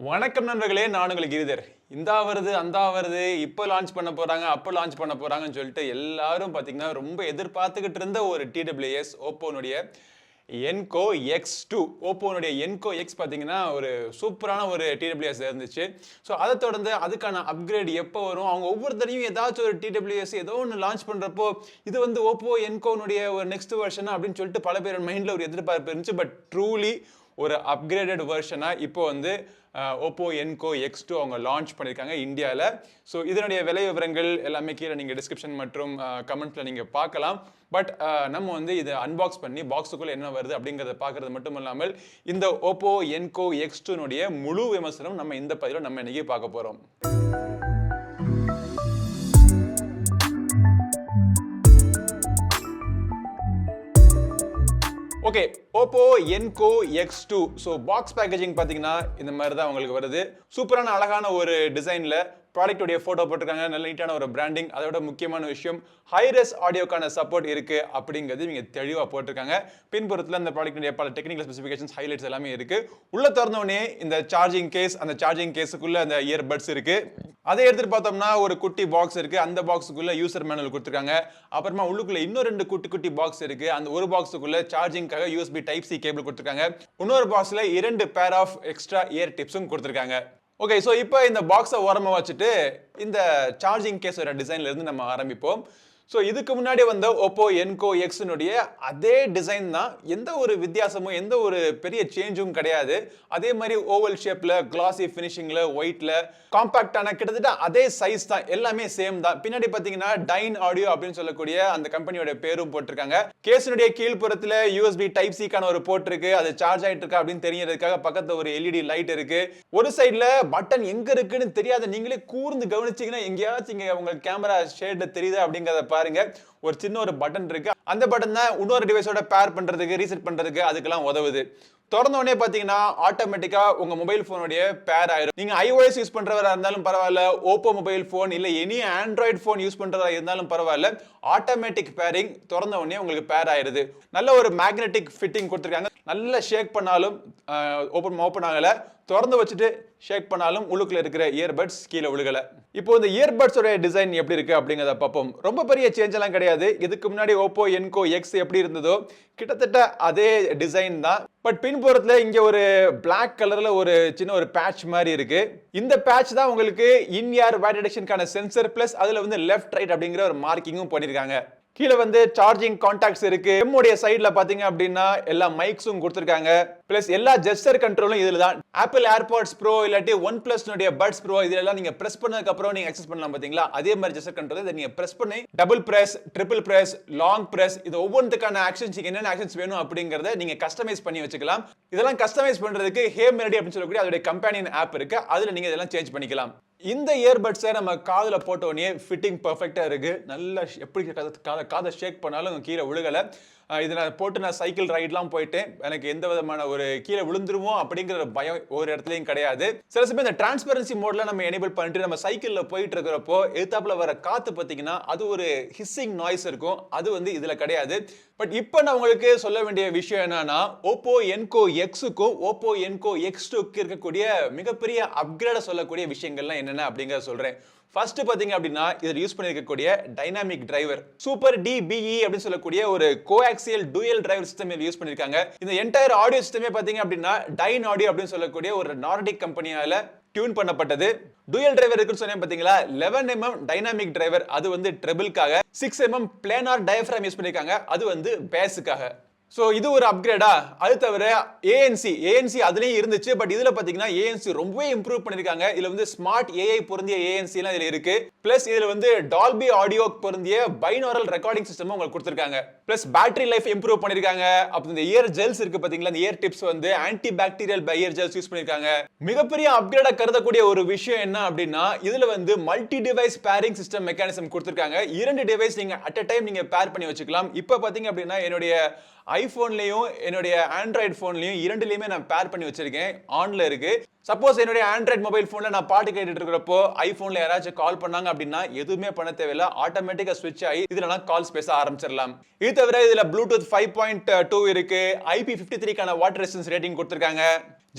வணக்கம் நண்பர்களே, நான் உங்கள் கிரிதர். இந்தா வருது, அந்தா வருது, இப்போ லான்ச் பண்ண போறாங்க, அப்போ லான்ச் பண்ண போறாங்கன்னு சொல்லிட்டு எல்லாரும் பார்த்தீங்கன்னா ரொம்ப எதிர்பார்த்துக்கிட்டு இருந்த ஒரு TWS ஓப்போனுடைய Enco X2. ஓப்போனுடைய Enco X பார்த்தீங்கன்னா ஒரு சூப்பரான ஒரு TWS இருந்துச்சு. ஸோ அதை தொடர்ந்து அதுக்கான அப்கிரேட் எப்போ வரும், அவங்க ஒவ்வொருத்தரையும் ஏதாச்சும் ஒரு TWS ஏதோ ஒன்று லான்ச் பண்ணுறப்போ இது வந்து ஓப்போ என்கோனுடைய ஒரு நெக்ஸ்ட் வெர்ஷனா அப்படின்னு சொல்லிட்டு பல பேர் மைண்டில் ஒரு எதிர்பார்ப்பு இருந்துச்சு. பட் ட்ரூலி ஒரு அப்கிரேடட் வெர்ஷனாக இப்போ வந்து ஓப்போ என்கோ X2 அவங்க லான்ச் பண்ணியிருக்காங்க இந்தியாவில். ஸோ இதனுடைய விலை விவரங்கள் எல்லாமே கீழே நீங்கள் டிஸ்கிரிப்ஷன் மற்றும் கமெண்ட்ஸில் நீங்கள் பார்க்கலாம். பட் நம்ம வந்து இதை அன்பாக்ஸ் பண்ணி பாக்ஸுக்குள்ளே என்ன வருது அப்படிங்கிறத பார்க்குறது மட்டும் இல்லாமல் இந்த ஓப்போ என்கோ X2னுடைய முழு விமர்சனம் நம்ம இந்த பதிவில் நம்ம இன்னைக்கு பார்க்க போகிறோம். ஓகே, ஓப்போ என்கோ X2. ஸோ பாக்ஸ் பேக்கேஜிங் பார்த்தீங்கன்னா இந்த மாதிரி தான் உங்களுக்கு வருது. சூப்பரான அழகான ஒரு டிசைனில் ப்ராடக்டோடைய ஃபோட்டோ போட்டிருக்காங்க. நல்ல நீட்டான ஒரு பிராண்டிங். அதோட முக்கியமான விஷயம் ஹைரஸ் ஆடியோக்கான சப்போர்ட் இருக்குது அப்படிங்கிறது இவங்க தெளிவாக போட்டிருக்காங்க. பின்புறத்தில் அந்த ப்ராடக்டுடைய பல டெக்னிக்கல் ஸ்பெசிஃபிகேஷன்ஸ் ஹைலைட்ஸ் எல்லாமே இருக்குது. உள்ளே திறந்தோடனே இந்த சார்ஜிங் கேஸ், அந்த சார்ஜிங் கேஸுக்குள்ளே அந்த இயர்பட்ஸ் இருக்குது. அதை எடுத்துகிட்டு பார்த்தோம்னா ஒரு குட்டி பாக்ஸ் இருக்குது. அந்த பாக்ஸுக்குள்ளே யூசர் மேனுவல் கொடுத்துருக்காங்க. அப்புறமா உள்ளுக்குள்ளே இன்னும் 2 குட்டி பாக்ஸ் இருக்குது. அந்த ஒரு பாக்ஸுக்குள்ளே சார்ஜிங்காக USB Type-C கேபிள் கொடுத்துருக்காங்க. இன்னொரு பாக்ஸில் 2 பேர் ஆஃப் எக்ஸ்ட்ரா இயர் டிப்ஸும் கொடுத்துருக்காங்க. ஓகே, ஸோ இப்போ இந்த பாக்ஸை ஓரமாக வச்சுட்டு இந்த சார்ஜிங் கேஸோட டிசைன்லேருந்து நம்ம ஆரம்பிப்போம். ஸோ இதுக்கு முன்னாடி வந்த ஓப்போ என்கோ X-னுடைய அதே டிசைன் தான். எந்த ஒரு வித்தியாசமும் எந்த ஒரு பெரிய சேஞ்சும் கிடையாது. அதே மாதிரி ஓவல் ஷேப்பில், கிளாசி ஃபினிஷிங்கில், ஒயிட்டில், காம்பாக்டான கிட்டத்தட்ட அதே சைஸ் தான். எல்லாமே சேம் தான். பின்னாடி பார்த்தீங்கன்னா டைன் ஆடியோ அப்படின்னு சொல்லக்கூடிய அந்த கம்பெனியோட பேரும் போட்டிருக்காங்க. கேஸினுடைய கீழ்ப்புறத்தில் USB Type-Cக்கான ஒரு போர்ட் இருக்கு. அது சார்ஜ் ஆகிட்டு இருக்கா அப்படின்னு தெரியறதுக்காக பக்கத்தில் ஒரு LED லைட் இருக்கு. ஒரு சைடில் பட்டன் எங்கே இருக்குன்னு தெரியாத நீங்களே கூர்ந்து கவனிச்சிங்கன்னா எங்கேயாச்சும் இங்கே உங்கள் கேமரா ஷேடில் தெரியுதா அப்படிங்கிறத பாருங்க. ஒரு சின்ன ஒரு பட்டன் இருக்கு. அந்த பட்டன் தான் இன்னொரு டிவைஸோட பேர் பண்றதுக்கு, ரீசெட் பண்றதுக்கு அதுக்கெல்லாம் உதவுது. திறந்த உடனே பாத்தீங்கன்னா ஆட்டோமேட்டிக்கா உங்க மொபைல் போனுடைய பேர் ஆயிரும். நீங்க iOS யூஸ் பண்றவரா இருந்தாலும் பரவாயில்ல, ஓப்போ மொபைல் போன் இல்ல எனி ஆண்ட்ராய்டு போன் யூஸ் பண்றதா இருந்தாலும் பரவாயில்ல, ஆட்டோமேட்டிக் பேரிங் திறந்த உடனே உங்களுக்கு பேர் ஆயிருது. நல்ல ஒரு மேக்னெட்டிக் ஃபிட்டிங் கொடுத்துருக்காங்க. நல்ல ஷேக் பண்ணாலும் ஓப்பன் ஆகல, திறந்து வச்சுட்டு ஷேக் பண்ணாலும் உள்ளுக்குள்ள இருக்கிற இயர்பட்ஸ் கீழே விழுகல. இப்போ இந்த இயர்பட்ஸோட டிசைன் எப்படி இருக்கு அப்படிங்கிறத பார்ப்போம். ரொம்ப பெரிய சேஞ்ச் எல்லாம் கிடையாது. இதுக்கு முன்னாடி ஓப்போ என்கோ X எப்படி இருந்ததோ கிட்டத்தட்ட அதே டிசைன் தான். பட் பின்புறத்துல இங்க ஒரு பிளாக் கலர்ல ஒரு சின்ன ஒரு பேட்ச் மாதிரி இருக்கு. இந்த பேட்ச் தான் உங்களுக்கு in year wired டிடெக்ஷனுக்கான sensor plus அதுல வந்து லெஃப்ட் ரைட் அப்படிங்கிற ஒரு மார்க்கிங்கும் பண்ணிருக்காங்க. கீழே வந்து சார்ஜிங் கான்டாக்ட்ஸ் இருக்கு. எம்முடைய சைடுல பாத்தீங்க அப்படின்னா எல்லா மைக்ஸும் கொடுத்திருக்காங்க. பிளஸ் எல்லா ஜெஸ்டர் கண்ட்ரோலும் இதுல தான். ஆப்பிள் ஏர்பாட்ஸ் ப்ரோ இல்லாட்டி OnePlus பட்ஸ் ப்ரோ இதெல்லாம் நீங்க பிரஸ் பண்ணதுக்கு அப்புறம் நீங்க அக்சஸ் பண்ணலாம் பாத்தீங்களா, அதே மாதிரி ஜெஸ்டர் கண்ட்ரோல். இதை நீங்க பிரஸ் பண்ணி double press, triple press, long press, இது ஒவ்வொன்றுக்கான ஆக்ஷன்ஸ் என்னென்ன ஆக்ஷன்ஸ் வேணும் அப்படிங்கறத நீங்க கஸ்டமைஸ் பண்ணி வச்சுக்கலாம். இதெல்லாம் கஸ்டமைஸ் பண்றதுக்கு ஹேமெலடி அப்படின்னு சொல்லக்கூடிய அதோட கம்பெனியன் ஆப் இருக்கு. அதுல நீங்க இதெல்லாம் சேஞ்ச் பண்ணிக்கலாம். இந்த இயர்பட்ஸை நம்ம காதுல போட்ட உடனே ஃபிட்டிங் பர்ஃபெக்டா இருக்கு. நல்லா எப்படி காதை ஷேக் பண்ணாலும் கீழே விழுகலை. இதை நான் போட்டு நான் சைக்கிள் ரைட்லாம் போயிட்டேன். எனக்கு எந்த விதமான ஒரு கீழே விழுந்துருவோம் அப்படிங்கிற பயம் ஒரு இடத்துலையும் கிடையாது. சில சமயம் இந்த டிரான்ஸ்பரன்சி மோட்ல நம்ம எனேபிள் பண்ணிட்டு நம்ம சைக்கிள்ல போயிட்டு இருக்கிறப்போ எதிர்த்தாப்புல வர காத்து பார்த்தீங்கன்னா அது ஒரு ஹிஸ்ஸிங் நாய்ஸ் இருக்கும். அது வந்து இதுல கிடையாது. பட் இப்போ நான் உங்களுக்கு சொல்ல வேண்டிய விஷயம் என்னன்னா, ஓப்போ என்கோ X-க்கும் ஓப்போ என்கோ X2க்கு இருக்கக்கூடிய மிகப்பெரிய அப்கிரேட சொல்லக்கூடிய விஷயங்கள்லாம் என்னென்ன அப்படிங்கிறத சொல்றேன். ஃபர்ஸ்ட் பாத்தீங்க அப்படின்னா இதில் யூஸ் பண்ணிருக்கக்கூடிய டைனாமிக் டிரைவர் சூப்பர் DBE அப்படின்னு சொல்லக்கூடிய ஒரு coaxial dual driver system use பண்ணிருக்காங்க. இந்த என்டையர் ஆடியோ சிஸ்டமே பாத்தீங்க அப்படின்னா டைன் ஆடியோ அப்படின்னு சொல்லக்கூடிய ஒரு நார்டிக் கம்பெனியால டியூன் பண்ணப்பட்டது. டூயல் டிரைவர் இருக்குன்னு சொன்னேன் பாத்தீங்களா, 11mm டைனாமிக் டிரைவர் அது வந்து ட்ரெபிள்காக, 6mm பிளானார் டயஃப்ராம் யூஸ் பண்ணிருக்காங்க அது வந்து பேஸுக்காக. ஸோ இது ஒரு அப்கிரேடா. அது தவிர ANC அதுலேயும் இருந்துச்சு. பட் இதில் பார்த்தீங்கன்னா ANC ரொம்பவே இம்ப்ரூவ் பண்ணியிருக்காங்க. இதில் வந்து ஸ்மார்ட் AI பொருந்திய ANCலாம் இதில் இருக்கு. பிளஸ் இதில் வந்து டால்பி ஆடியோ பொருந்திய பைனாரல் ரெக்கார்டிங் சிஸ்டமும் உங்களுக்கு கொடுத்துருக்காங்க. பிளஸ் பேட்டரி லைஃப் இம்ப்ரூவ் பண்ணியிருக்காங்க. அப்புறம் இந்த இயர் ஜெல்ஸ் இருக்கு பார்த்தீங்களா, இந்த இயர் டிப்ஸ் வந்து anti bacterial year gels use பண்ணியிருக்காங்க. மிகப்பெரிய அப்கிரேடா கருதக்கூடிய ஒரு விஷயம் என்ன அப்படின்னா, இதில் வந்து multi device pairing system mechanism கொடுத்துருக்காங்க. 2 டிவைஸ் நீங்கள் அட் அ டைம் நீங்கள் பேர் பண்ணி வச்சுக்கலாம். இப்போ பார்த்தீங்க அப்படின்னா என்னுடைய ஐபோன்லயும் என்னுடைய ஆண்ட்ராய்டு போன்லயும் 2லயுமே நான் பேர் பண்ணி வச்சிருக்கேன். ஆன்ல இருக்கு. சப்போஸ் என்னுடைய ஆண்ட்ராய்டு மொபைல் போன்ல நான் பாட்டு கேட்டுட்டு இருக்கிறப்போ ஐபோன்ல யாராச்சும் கால் பண்ணாங்க அப்படின்னா எதுவுமே பண்ண தேவையில்ல, ஆட்டோமேட்டிக்கா ஸ்விட்ச் ஆகி இதுல நான் கால்ஸ் பேச ஆரம்பிச்சிடலாம். இது தவிர இதுல ப்ளூடூத் 5.2 இருக்கு. IP53க்கான வாட்டர் ரெசிஸ்டன்ஸ் ரேட்டிங் கொடுத்திருக்காங்க.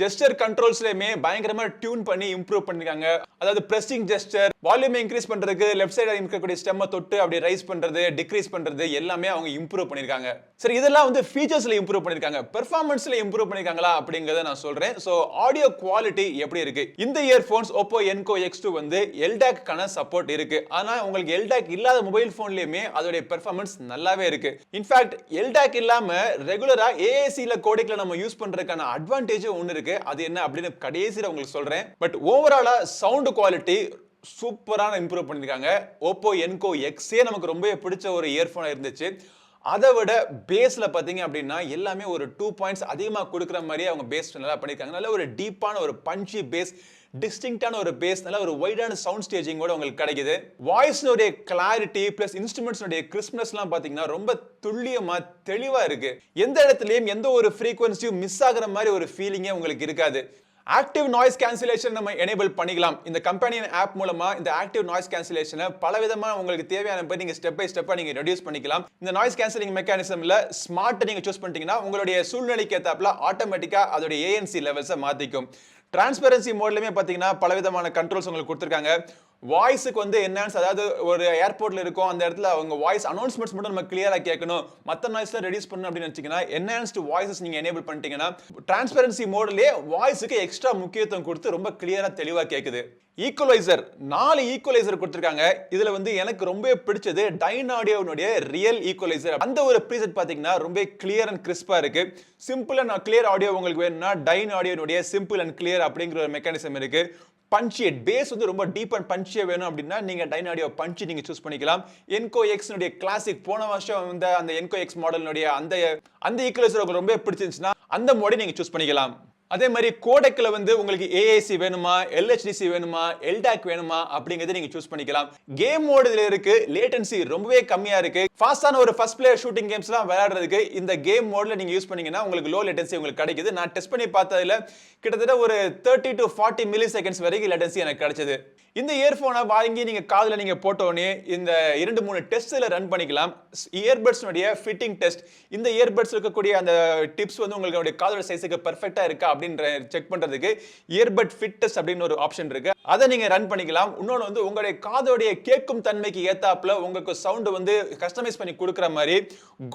ஜெஸ்டர் கண்ட்ரோல்ஸ்லயுமே பயங்கரமா டியூன் பண்ணி இம்ப்ரூவ் பண்ணிருக்காங்க. அதாவது பிரஸ்ஸிங் ஜெஸ்டர், வால்யூம் இன்க்ரீஸ் பண்றதுக்கு லெஃப்ட் சைடுல இருக்கக்கூடிய ஸ்டெம்மை தொட்டு அப்படியே ரைஸ் பண்றது, டிக்ரீஸ் பண்றது எல்லாமே அவங்க இம்ப்ரூவ் பண்ணிருக்காங்க. சரி, இதெல்லாம் வந்து ஃபீச்சர்ஸ்ல இம்ப்ரூவ் பண்ணிருக்காங்க. பெர்ஃபார்மன்ஸ்ல இம்ப்ரூவ் பண்ணிருக்காங்களா அப்படிங்கறத நான் சொல்றேன். சோ ஆடியோ குவாலிட்டி எப்படி இருக்கு? இந்த இயர்போன்ஸ் Oppo Enco X2 வந்து LDAC கான சப்போர்ட் இருக்கு. ஆனா உங்களுக்கு LDAC இல்லாத மொபைல் போன்லயுமே அதோட பெர்ஃபார்மன்ஸ் நல்லாவே இருக்கு. இன்ஃபேக்ட் LDAC இல்லாம ரெகுலரா AAC ல கோடெக்ல நம்ம யூஸ் பண்றதுக்கான அட்வான்டேஜ் ஒன்னு இருக்கு. அது என்ன அப்படின்னு கடைசில உங்களுக்கு சொல்றேன். பட் ஓவராலா சவுண்ட் குவாலிட்டி சூப்பரான இம்ப்ரூவ் பண்ணிருக்காங்க. Oppo Enco X நமக்கு ரொம்ப பிடிச்ச ஒரு இயர்போன் இருந்துச்சு. அதை விட பேஸ்ல பாத்தீங்க அப்படின்னா எல்லாமே ஒரு 2 பாயிண்ட்ஸ் அதிகமா கொடுக்குற மாதிரி அவங்க பேஸ் நல்லா பண்ணிருக்காங்க. நல்ல ஒரு டீப்பான ஒரு பஞ்சி பேஸ், டிஸ்டிங்டான ஒரு பேஸ், நல்ல ஒரு வைடான சவுண்ட் ஸ்டேஜிங் கூட உங்களுக்கு கிடைக்குது. வாய்ஸ்னுடைய கிளாரிட்டி பிளஸ் இன்ஸ்ட்ருமெண்ட்ஸ்னுடைய கிறிஸ்ப்னஸ்லாம் பாத்தீங்கன்னா ரொம்ப துல்லியமா தெளிவா இருக்கு. எந்த இடத்துலயும் எந்த ஒரு ஃப்ரீக்வன்சியும் மிஸ் ஆகுற மாதிரி ஒரு ஃபீலிங்கே உங்களுக்கு இருக்காது. ஆக்டிவ் நாய்ஸ் கேன்சலேஷன் நம்ம எனேபிள் பண்ணிக்கலாம். இந்த கம்பெனியின் ஆப் மூலமா இந்த ஆக்டிவ் நாய்ஸ் கேன்சலேஷனை பலவிதமா உங்களுக்கு தேவையான படி நீங்க ஸ்டெப் பை ஸ்டெப்பா நீங்க ரெடியூஸ் பண்ணிக்கலாம். இந்த நாய்ஸ் கேன்சலிங் மெக்கானிசம்ல ஸ்மார்ட் நீங்க சூஸ் பண்ணிட்டீங்கன்னா உங்களுடைய சூழ்நிலைக்கு ஏத்தாப்புல ஆட்டோமேட்டிக்கா அதோட ANC லெவல்ஸை மாத்திக்கும். டிரான்ஸ்பரன்சி மோட்லயுமே பாத்தீங்கன்னா பலவிதமான கண்ட்ரோல்ஸ் உங்களுக்கு கொடுத்திருக்காங்க. வாய்ஸுக்கு வந்து என்ஹான்ஸ், அதாவது ஒரு ஏர்போர்ட்ல இருக்கும் அந்த இடத்துல அவங்க வாய்ஸ் அனௌன்ஸ்மெண்ட்ஸ் மட்டும் நம்ம கிளியரா கேட்கணும், மற்ற நாய்ஸ்லாம் ரெடியூஸ் பண்ணணும் அப்படின்னு நினைச்சீங்கன்னா என்ஹான்ஸ்டு வாய்ஸஸ் நீங்க எனேபிள் பண்ணிட்டீங்கன்னா டிரான்ஸ்பரன்சி மோட்லயே வாய்ஸுக்கு எக்ஸ்ட்ரா முக்கியத்துவம் கொடுத்து ரொம்ப கிளியரா தெளிவா கேட்குது. ஈக்குவலைசர் 4 ஈக்குவலைசர் கொடுத்திருக்காங்க. இதுல வந்து எனக்கு ரொம்ப பிடிச்சது டைன் ஆடியோனுடைய ரியல் ஈக்குவலைசர். அந்த ஒரு ப்ரீசெட் பாத்தீங்கன்னா ரொம்ப கிளியர் அண்ட் கிறிஸ்பா இருக்கு. சிம்பிள் அண்ட் கிளியர் ஆடியோ உங்களுக்கு வேணும்னா டைன் ஆடியோனுடைய சிம்பிள் அண்ட் கிளியர் அப்படிங்கிற ஒரு மெக்கானிசம் இருக்கு. பஞ்சியேட் பேஸ் வந்து ரொம்ப டீப் அண்ட் பஞ்சியா வேணும் அப்படின்னா நீங்க டைன் ஆடியோ பஞ்சி நீங்க சூஸ் பண்ணிக்கலாம். Enco X னுடைய கிளாசிக் போன வருஷம் வந்த அந்த Enco X மாடலினுடைய அந்த ஈக்குவலைசர் உங்களுக்கு ரொம்ப பிடிச்சிருந்துச்சுன்னா அந்த மோடை நீங்க சூஸ் பண்ணிக்கலாம். அதே மாதிரி கோடெக்ல வந்து உங்களுக்கு AAC வேணுமா, LHDC வேணுமா, LDAC வேணுமா அப்படிங்கறத நீங்க சூஸ் பண்ணிக்கலாம். கேம் மோட் இதுல இருக்கு. லேட்டன்சி ரொம்பவே கம்மியா இருக்கு. ஃபாஸ்டான ஒரு ஃபர்ஸ்ட் பிளேயர் ஷூட்டிங் கேம்ஸ்லாம் விளையாடுறதுக்கு இந்த கேம் மோட்ல நீங்க யூஸ் பண்ணீங்கன்னா உங்களுக்கு லோ லேட்டன்சி உங்களுக்கு கிடைக்குது. நான் டெஸ்ட் பண்ணி பார்த்ததுல கிட்டத்தட்ட ஒரு 30 to 40 மில்லி செகண்ட்ஸ் வரைக்கும் லேட்டன்சி எனக்கு கிடைச்சது. இந்த இயர்போனை வாங்கி நீங்க காதுல நீங்க போட்டோனே இந்த 2-3 டெஸ்ட்ல ரன் பண்ணிக்கலாம். இயர்பட்ஸ்னுடைய ஃபிட்டிங் டெஸ்ட், இந்த இயர்பட்ஸ் இருக்கக்கூடிய அந்த டிப்ஸ் வந்து உங்களுக்கு காதோட சைஸுக்கு பெர்ஃபெக்ட்டா இருக்கா அப்படின்ற செக் பண்றதுக்கு இயர்பட் ஃபிட் டெஸ்ட் அப்படின்னு ஒரு ஆப்ஷன் இருக்கு. அதை நீங்க ரன் பண்ணிக்கலாம். இன்னொன்று வந்து உங்களுடைய காதோடைய கேட்கும் தன்மைக்கு ஏத்தாப்புல உங்களுக்கு சவுண்ட் வந்து கஸ்டமைஸ் பண்ணி கொடுக்குற மாதிரி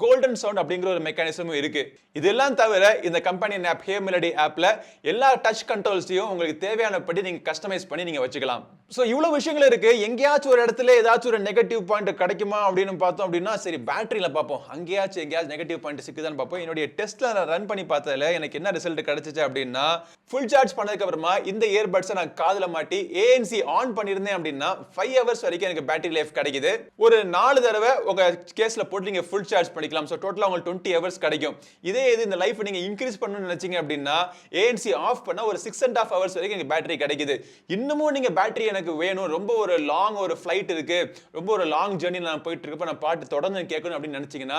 கோல்டன் சவுண்ட் அப்படிங்கிற ஒரு மெக்கானிசமும் இருக்கு. இதெல்லாம் தவிர இந்த கம்பெனி ஆப் ஹே மெலடி ஆப்ல எல்லா டச் கண்ட்ரோல்ஸையும் உங்களுக்கு தேவையானபடி நீங்க கஸ்டமைஸ் பண்ணி நீங்க வச்சுக்கலாம். சோ இவ்வளவு விஷயங்கள் இருக்கு. எங்கேயாச்சும் ஒரு இடத்துல ஏதாச்சும் ஒரு நெகட்டிவ் பாயிண்ட் கிடைக்குமா அப்படின்னு பார்த்தோம் அப்படின்னா சரி பேட்டரியில பார்ப்போம். எங்கேயாச்சும் நெகட்டிவ் பாயிண்ட் சிக்குதான்னு பார்ப்போம். என்னுடைய டெஸ்ட்ல நான் ரன் பண்ணி பார்த்ததுல எனக்கு என்ன ரிசல்ட் கிடைச்சிச்சு அப்படின்னா ஃபுல் சார்ஜ் பண்ணதுக்கு அப்புறமா இந்த இயர்பட்ஸை நான் காதுல மாட்டி ANC ஆன் பண்ணிருந்தேன் அப்படின்னா 5 ஹவர்ஸ் வரைக்கும் எனக்கு பேட்டரி லைஃப் கிடைக்குது. ஒரு 4 தடவை உங்க கேஸ்ல போட்டு நீங்க ஃபுல் சார்ஜ் பண்ணிக்கலாம். சோ டோட்டலா உங்களுக்கு 20 ஹவர்ஸ் கிடைக்கும். இதே இது இந்த லைஃப் நீங்க இன்க்ரீஸ் பண்ணணும்னு நினைச்சீங்க அப்படின்னா ANC ஆஃப் பண்ணா ஒரு 6.5 ஹவர்ஸ் வரைக்கும் எனக்கு பேட்டரி கிடைக்குது. இன்னமும் நீங்க பேட்டரி எனக்கு வேணும், ரொம்ப ஒரு லாங் ஒரு ஃளைட் இருக்கு, ரொம்ப ஒரு லாங் ஜர்னி நான் போயிட்டு இருக்கப்ப நான் பாட்டு தொடர்ந்து கேட்கணும் அப்படின்னு நினைச்சீங்கன்னா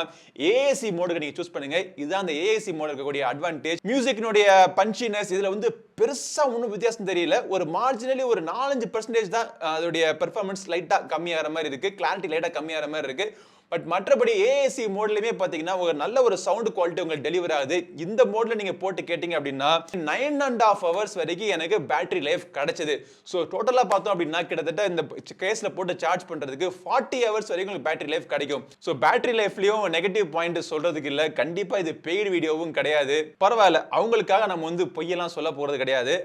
AAC மோடுக்கு நீங்க சூஸ் பண்ணுங்க. இதுதான் அந்த AAC மோடு இருக்கக்கூடிய அட்வான்டேஜ். மியூசிக்னுடைய பஞ்சினஸ் இதுல வந்து பெருசா ஒன்றும் வித்தியாசம் தெரியல. ஒரு மார்ஜினலி ஒரு 4-5% தான் அதோடைய பெர்ஃபார்மன்ஸ் லைட்டா கம்மியாகிற மாதிரி இருக்கு, கிளாரிட்டி லைட்டா கம்மியாகிற மாதிரி இருக்கு. பட் மற்றபடி AAC மோட்லயுமே பாத்தீங்கன்னா ஒரு நல்ல ஒரு சவுண்ட் குவாலிட்டி உங்களுக்கு டெலிவர் ஆகுது. இந்த மோட்ல நீங்க போட்டு கேட்டீங்க அப்படின்னா 9.5 ஹவர்ஸ் வரைக்கும் எனக்கு பேட்டரி லைஃப் கிடைச்சது. ஸோ டோட்டலா பார்த்தோம் அப்படின்னா கிட்டத்தட்ட இந்த கேஸ்ல போட்டு சார்ஜ் பண்றதுக்கு 40 ஹவர்ஸ் வரைக்கும் உங்களுக்கு பேட்டரி லைஃப் கிடைக்கும். ஸோ பேட்டரி லைஃப்லயும் நெகட்டிவ் பாயிண்ட் சொல்றதுக்கு இல்ல. கண்டிப்பா இது பெய்டு வீடியோவும் கிடையாது. பரவாயில்ல, அவங்களுக்காக நம்ம வந்து பொய்யெல்லாம் சொல்ல போறது கிடையாது.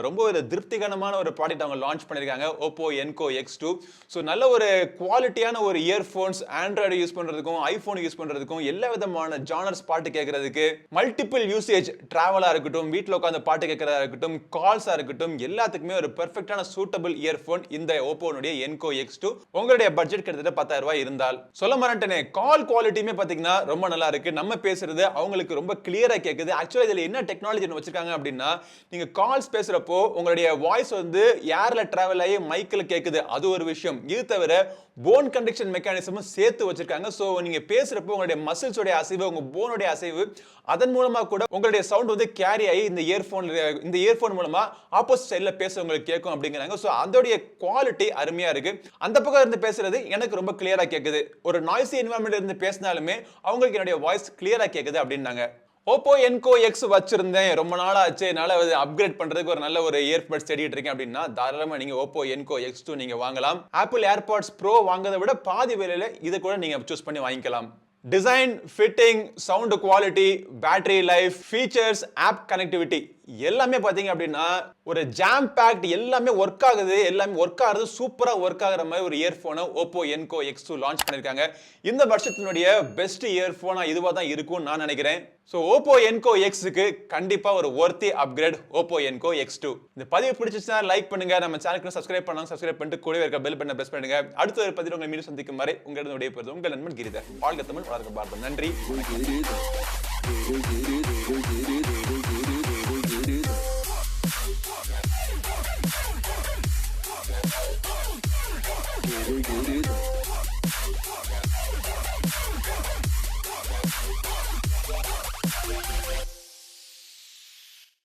ரொம்ப ஒரு திருப்திகரமான ஒரு ப்ராடக்ட் அவங்க லான்ச் பண்ணிருக்காங்க, Oppo Enco X2. ஸோ நல்ல ஒரு குவாலிட்டியான ஒரு இயர்போன்ஸ், ஆண்ட்ராய்டு யூஸ் பண்றதுக்கும் ஐபோன் யூஸ் பண்றதுக்கும் எல்லா விதமான ஜானர்ஸ் பாட்டு கேட்கறதுக்கு, மல்டிபிள் யூசேஜ், டிராவலா இருக்கட்டும், வீட்ல உட்கார்ந்து பாட்டு கேட்கறதா இருக்கட்டும், கால்ஸா இருக்கட்டும், எல்லாத்துக்குமே ஒரு பெர்ஃபெக்ட்டான சூட்டபிள் இயர்போன் இந்த Oppo-னுடைய Enco X2. உங்களுடைய பட்ஜெட் கிட்டத்தட்ட 10,000 ரூபாய் இருந்தால். சொல்ல மறந்துட்டேனே, கால் குவாலிட்டியுமே பாத்தீங்கன்னா ரொம்ப நல்லா இருக்கு. நம்ம பேசுறது அவங்களுக்கு ரொம்ப கிளியரா கேக்குது. ஆக்சுவலா இதுல என்ன டெக்னாலஜி வச்சிருக்காங்க அப்படின்னா, நீங்க கால்ஸ் பேசுறப்போ உங்களுடைய வாய்ஸ் வந்து ஏர்ல டிராவல் ஆகி மைக்ல கேக்குது, அது ஒரு விஷயம். இது தவிர போன் கண்டக்ஷன் மெக்கானிசமும் சேர்த்து வச்சிருக்காங்க. சோ நீங்க பேசுறப்போ உங்களுடைய மசில்ஸோட அசைவு, உங்க போனோட அசைவு, அதன் மூலமா கூட உங்களுடைய சவுண்ட் வந்து கேரி ஆகி இந்த இயர்போன் மூலமா ஆப்போசிட் சைடுல பேசுறவங்களுக்கு கேட்கும் அப்படிங்கிறாங்க. சோ அதோடைய குவாலிட்டி அருமையா இருக்கு. அந்த பக்கம் இருந்து பேசுறது எனக்கு ரொம்ப கிளியரா கேக்குது. ஒரு நாய்ஸி என்வாயர்மெண்ட்ல இருந்து பேசினாலுமே அவங்களுக்கு என்னுடைய வாய்ஸ் கிளியரா கேக்குது அப்படின்னாங்க. Oppo Enco X வச்சிருந்தேன் ரொம்ப நாள் ஆச்சு என்னால அப்கிரேட் பண்றதுக்கு ஒரு நல்ல ஒரு இயர்பட்ஸ் தேடிட்டு இருக்கேன் அப்படின்னா தாராளமா நீங்க Oppo Enco X2 நீங்க வாங்கலாம். Apple AirPods Pro வாங்குறதை விட பாதி விலையில இதை கூட நீங்க சூஸ் பண்ணி வாங்கிக்கலாம். Design, fitting, sound quality, battery life, features, app connectivity எல்லாமே பாத்தீங்க அப்படின்னா ஒரு ஜாம் பேக்ட் எல்லாமே ஒர்க் ஆகுது. எல்லாமே ஒர்க் ஆகுது, சூப்பரா ஒர்க் ஆகுற மாதிரி ஒரு இயர்போனை Oppo Enco X2 லான்ச் பண்ணிருக்காங்க. இந்த வருஷத்தினுடைய பெஸ்ட் இயர்போனா இதுவா தான் இருக்கும் நான் நினைக்கிறேன். சோ Oppo Enco X-க்கு கண்டிப்பா ஒரு worthy upgrade Oppo Enco X2. இந்த பதிவு பிடிச்சிருந்தா லைக் பண்ணுங்க, நம்ம சேனலுக்கு சப்ஸ்கிரைப் பண்ணலாம், சப்ஸ்கிரைப் பண்ணிட்டு கூடவே இருக்க பெல் பட்டனை பிரஸ் பண்ணுங்க. அடுத்த ஒரு பதிவில் உங்களை மீண்டும் சந்திக்கும் வரை உங்களிடம் விடைபெறுவது உங்கள் நண்பன் கிரிதர். வாழ்க தமிழ், வளர்க பாரதம். நன்றி.